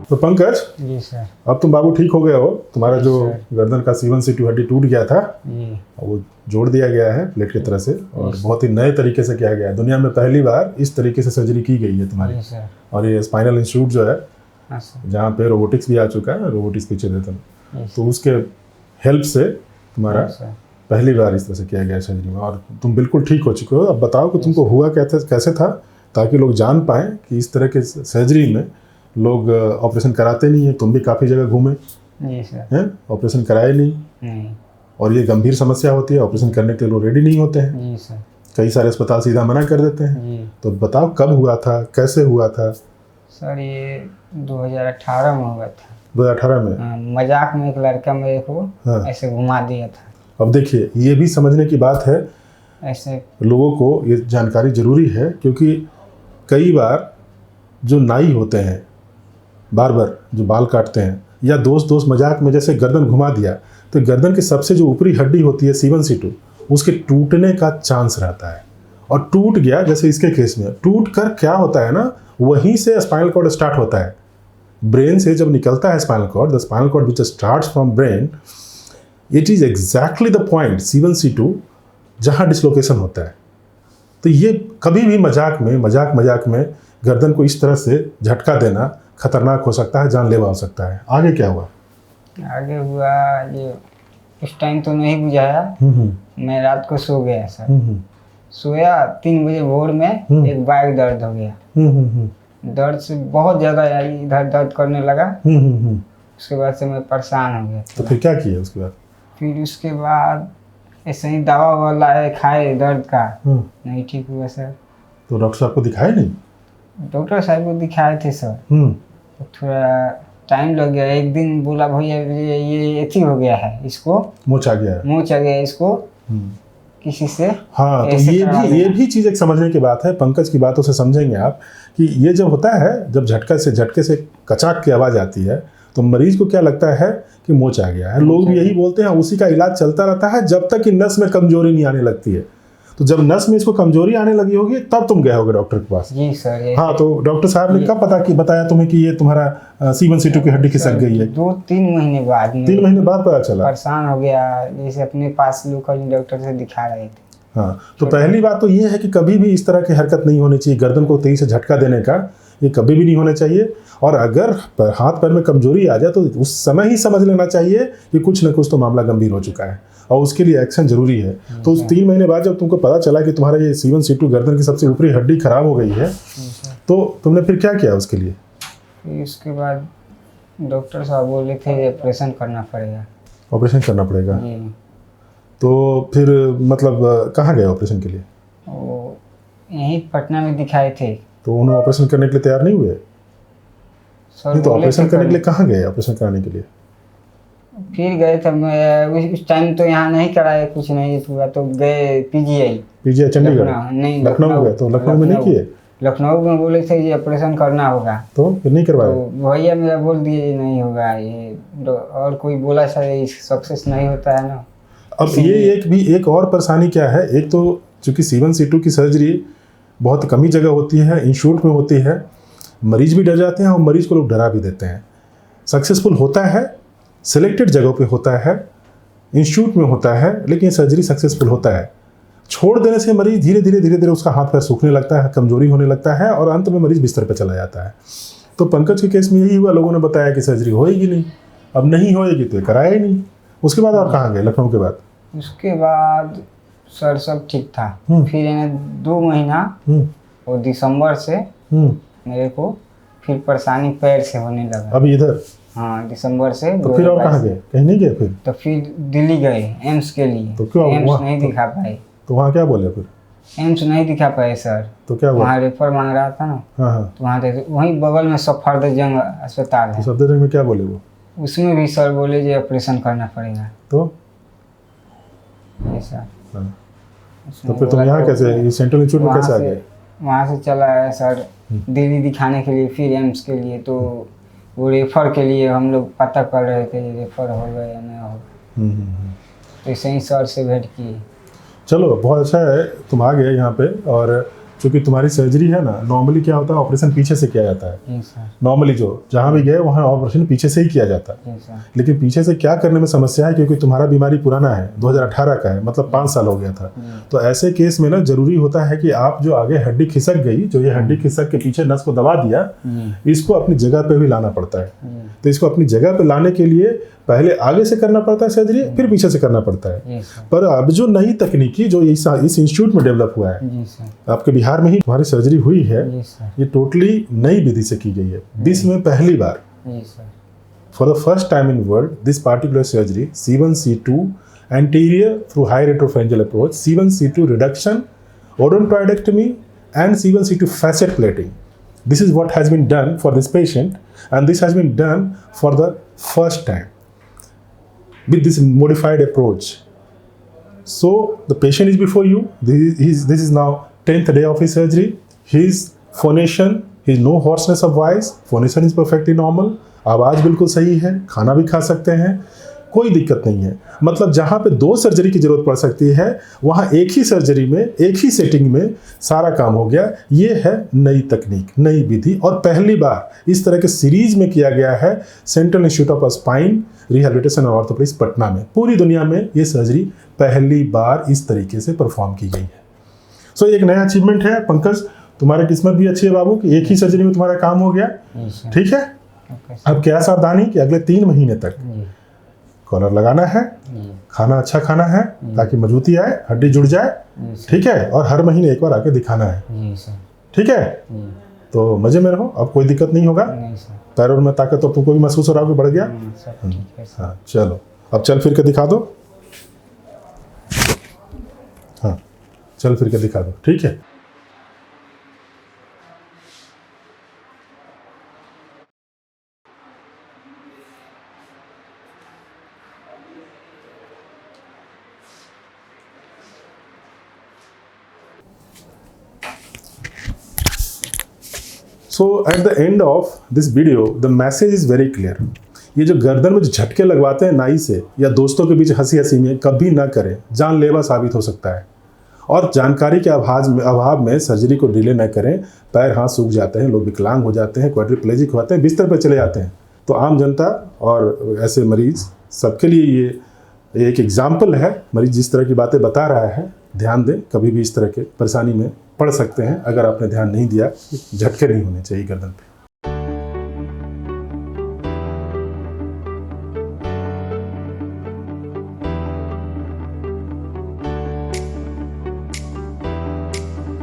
तो पंकज जी सर। अब तुम बाबू ठीक हो गए हो, तुम्हारा जो गर्दन का C1C2 हड्डी टूट गया था जी। वो जोड़ दिया गया है प्लेट की तरह से, और बहुत ही नए तरीके से किया गया है। दुनिया में पहली बार इस तरीके से सर्जरी की गई है तुम्हारी। और ये स्पाइनल इंस्टीट्यूट जो है जहाँ पे रोबोटिक्स भी आ चुका है, रोबोटिक्स पीछे देता है, तो उसके हेल्प से तुम्हारा पहली बार इस तरह से किया गया सर्जरी में, और तुम बिल्कुल ठीक हो चुके हो। अब बताओ कि तुमको हुआ कैसे था, ताकि लोग जान पाएँ कि इस तरह के सर्जरी में लोग ऑपरेशन कराते नहीं है। तुम भी काफ़ी जगह घूमे हैं, ऑपरेशन कराए नहीं, और ये गंभीर समस्या होती है, ऑपरेशन करने के लिए लोग रेडी नहीं होते हैं। जी सर। कई सारे अस्पताल सीधा मना कर देते हैं। तो बताओ कब हुआ था, कैसे हुआ था? सर ये 2018 में हुआ था। 2018 में? मजाक में एक लड़का मेरे को ऐसे घुमा दिया था। अब देखिए, ये भी समझने की बात है, ऐसे लोगों को ये जानकारी जरूरी है, क्योंकि कई बार जो नाई होते हैं, बार्बर जो बाल काटते हैं, या दोस्त मजाक में जैसे गर्दन घुमा दिया, तो गर्दन की सबसे जो ऊपरी हड्डी होती है C1C2, उसके टूटने का चांस रहता है। और टूट गया, जैसे इसके केस में टूट कर क्या होता है ना, वहीं से स्पाइनल कॉर्ड स्टार्ट होता है। ब्रेन से जब निकलता है spinal cord, the spinal cord which starts from brain, it is exactly the point C1C2 जहाँ डिसलोकेशन होता है। तो ये कभी भी मजाक में गर्दन को इस तरह से झटका देना खतरनाक हो सकता है, जानलेवा हो सकता है। आगे क्या हुआ? आगे हुआ ये, उस टाइम तो नहीं बुझाया। मैं रात को सो गया सर। सोया 3 बजे भोर में एक बार दर्द हो गया। दर्द से बहुत ज़्यादा इधर दर्द करने लगा। उसके बाद से मैं परेशान हो गया। तो फिर क्या किया उसके बाद? फिर उसके बाद ऐसे ही दवा लाए, खाए दर्द का, नहीं ठीक हुआ सर। तो डॉक्टर साहब को दिखाए नहीं? डॉक्टर साहब को दिखाए थे सर। तो थोड़ा टाइम लग गया। एक दिन बोला भैया ये एथी हो गया है, इसको मोच आ गया है इसको किसी से। हाँ, तो ये भी चीज़ एक समझने की बात है। पंकज की बातों से समझेंगे आप कि ये जब होता है, जब झटके से कचाक की आवाज़ आती है, तो मरीज को क्या लगता है कि मोच आ गया है। लोग भी यही बोलते हैं, उसी का इलाज चलता रहता है जब तक कि नस में कमजोरी नहीं आने लगती है। तो जब नस में इसको कमजोरी आने लगी होगी, तब तुम गए होगे डॉक्टर के पास। जी सर। हाँ, तो डॉक्टर साहब ने कब बताया तुम्हें कि ये तुम्हारा C1C2 की हड्डी खिसक गई है? 2-3 महीने बाद। 3 महीने बाद पता चला? परेशान हो गया, जैसे अपने पास लोकल डॉक्टर से दिखा रहे थे। हाँ, तो पहली बात तो ये है कि कभी भी इस तरह की हरकत नहीं होनी चाहिए। गर्दन को तेजी से झटका देने का ये कभी भी नहीं होना चाहिए। और अगर हाथ पैर में कमजोरी आ जाए तो उस समय ही समझ लेना चाहिए कि कुछ न कुछ तो मामला गंभीर हो चुका है, और उसके लिए एक्शन जरूरी है। तो उस 3 महीने बाद जब तुमको पता चला कि तुम्हारा ये C1C2 गर्दन की सबसे ऊपरी हड्डी खराब हो गई है, तो तुमने फिर क्या किया उसके लिए? इसके बाद डॉक्टर साहब बोले थे ऑपरेशन करना पड़ेगा। ऑपरेशन करना पड़ेगा? तो फिर मतलब कहाँ गए ऑपरेशन के लिए? वो यहीं पटना में दिखाए थे। तो उन्होंने ऑपरेशन करने के लिए तैयार नहीं हुए? नहीं, तो ऑपरेशन करने के लिए कहाँ गए ऑपरेशन कराने के लिए? फिर गए थे मैं उस टाइम, तो यहाँ नहीं कराया, कुछ नहीं हुआ तो गए PGI चंडीगढ़। नहीं, लखनऊ गए। तो लखनऊ में नहीं किए? लखनऊ में बोले थे ये ऑपरेशन करना होगा, तो फिर नहीं करवाया? तो भैया मेरा बोल दिए ये नहीं होगा, ये और कोई बोला सर सक्सेस नहीं होता है ना। अब ये एक और परेशानी क्या है, एक तो चूंकि C1C2 की सर्जरी बहुत कम ही जगह होती है, इंस्टीट्यूट में होती है, मरीज भी डर जाते हैं और मरीज को लोग डरा भी देते हैं। सक्सेसफुल होता है, सिलेक्टेड जगहों पे होता है, इंस्टीट्यूट में होता है, लेकिन सर्जरी सक्सेसफुल होता है। छोड़ देने से मरीज धीरे धीरे उसका हाथ पैर सूखने लगता है, कमजोरी होने लगता है, और अंत में मरीज बिस्तर पर चला जाता है। तो पंकज के केस में यही हुआ, लोगों ने बताया कि सर्जरी होएगी नहीं। अब नहीं होएगी तो कराया ही नहीं। उसके बाद और कहाँ गए लखनऊ के बाद? उसके बाद सर सब ठीक था। फिर 2 महीना और दिसंबर से मेरे को फिर परेशानी पैर से होने लगा। अभी इधर? हाँ, दिसंबर से। तो फिर और कहाँ गए? कहीं नहीं गए फिर? तो फिर दिल्ली गए एम्स के लिए। तो क्यों? एम्स नहीं दिखा पाए। तो वहाँ क्या बोले फिर? एम्स नहीं दिखा पाए सर। तो क्या हुआ? वहाँ रेफर मांग रहा था ना। हाँ। तो वहाँ वहीं बगल में सफदरजंग अस्पताल है। सफदरजंग में क्या बोले वो? उसमें भी सर बोले जो ऑपरेशन करना पड़ेगा। तो ऐसा। तो फिर तुम यहाँ कैसे, सेंट्रल इंस्टीट्यूट में कैसे आ गए? वहाँ से चला है सर दिल्ली दिखाने के लिए, फिर एम्स के लिए। तो वो रेफर के लिए हम लोग पता कर रहे थे रेफर होगा या नहीं होगा। तो ऐसे ही सर से भेंट किए। चलो, बहुत अच्छा है तुम आ गए यहाँ पे। और क्योंकि तुम्हारी सर्जरी है ना, नॉर्मली क्या होता है, ऑपरेशन पीछे से किया जाता है। जी सर। नॉर्मली जो जहाँ भी गए वहाँ ऑपरेशन पीछे से ही किया जाता है। जी सर। लेकिन पीछे से क्या करने में समस्या है, क्योंकि तुम्हारा बीमारी पुराना है, 2018 का है, मतलब 5 साल हो गया था। तो ऐसे केस में ना जरूरी होता है कि आप जो आगे हड्डी खिसक गई, जो ये हड्डी खिसक के पीछे नस को दबा दिया, इसको अपनी जगह पे भी लाना पड़ता है। तो इसको अपनी जगह पे लाने के लिए पहले आगे से करना पड़ता है सर्जरी, फिर पीछे से करना पड़ता है। जी सर। पर अब जो नई तकनीकी जो इस इंस्टीट्यूट में डेवलप हुआ है, जी सर। आपके बिहार में ही तुम्हारी सर्जरी हुई है, जी सर। ये टोटली नई विधि से की गई है। विश्व में पहली बार, जी sir. for the first time in world, this particular surgery, C1C2 anterior through high retropharyngeal approach, C1C2 reduction, odontoidectomy, and C1C2 facet plating. This is what has been done for this patient, and this has been done for the first time with this modified approach. So the patient is before you. This is now 10th day of his surgery. His phonation, his no hoarseness of voice, phonation is perfectly normal. आवाज़ बिल्कुल सही है, खाना भी खा सकते हैं, कोई दिक्कत नहीं है। मतलब जहाँ पे 2 सर्जरी की जरूरत पड़ सकती है, वहाँ एक ही सर्जरी में, एक ही सेटिंग में सारा काम हो गया। ये है नई तकनीक, नई विधि, और पहली बार इस तरह के सीरीज में किया गया है central institute of spine rehabilitation और ऑर्थोपेडिक्स पटना में। पूरी दुनिया में ये सर्जरी पहली बार इस तरीके से परफॉर्म की गई है। सो एक नया अचीवमेंट है। पंकज, तुम्हारी किस्मत भी अच्छी है बाबू कि एक ही सर्जरी में तुम्हारा काम हो गया। ठीक है। अब क्या सावधानी कि अगले 3 महीने तक कॉलर लगाना है, खाना अच्छा खाना है ताकि मजबूती आए, हड्डी जुड़ जाए। ठीक है। और हर महीने एक बार आके दिखाना है। ठीक है। तो मजे में रहो, अब कोई दिक्कत नहीं होगा। पैरों में ताकत तो तुमको भी महसूस हो रहा होगा, बढ़ गया। हाँ चलो, अब चल फिर के दिखा दो। हाँ चल फिर के दिखा दो। ठीक है। So at the end of this video, the message is very clear. ये जो गर्दन में जो झटके लगवाते हैं नाई से या दोस्तों के बीच हंसी हंसी में, कभी ना करें, जानलेवा साबित हो सकता है। और जानकारी के अभाव में सर्जरी को डिले न करें। पैर हाथ सूख जाते हैं, लोग विकलांग हो जाते हैं, क्वाड्रिप्लेजिक होते हैं, बिस्तर पर चले जाते हैं। तो आम जनता और ऐसे मरीज सबके लिए ये एक एग्जाम्पल है। मरीज जिस तरह की बातें बता रहा है, ध्यान दें, कभी भी इस तरह के परेशानी में पड़ सकते हैं। अगर आपने ध्यान नहीं दिया, झटके नहीं होने चाहिए गर्दन पे।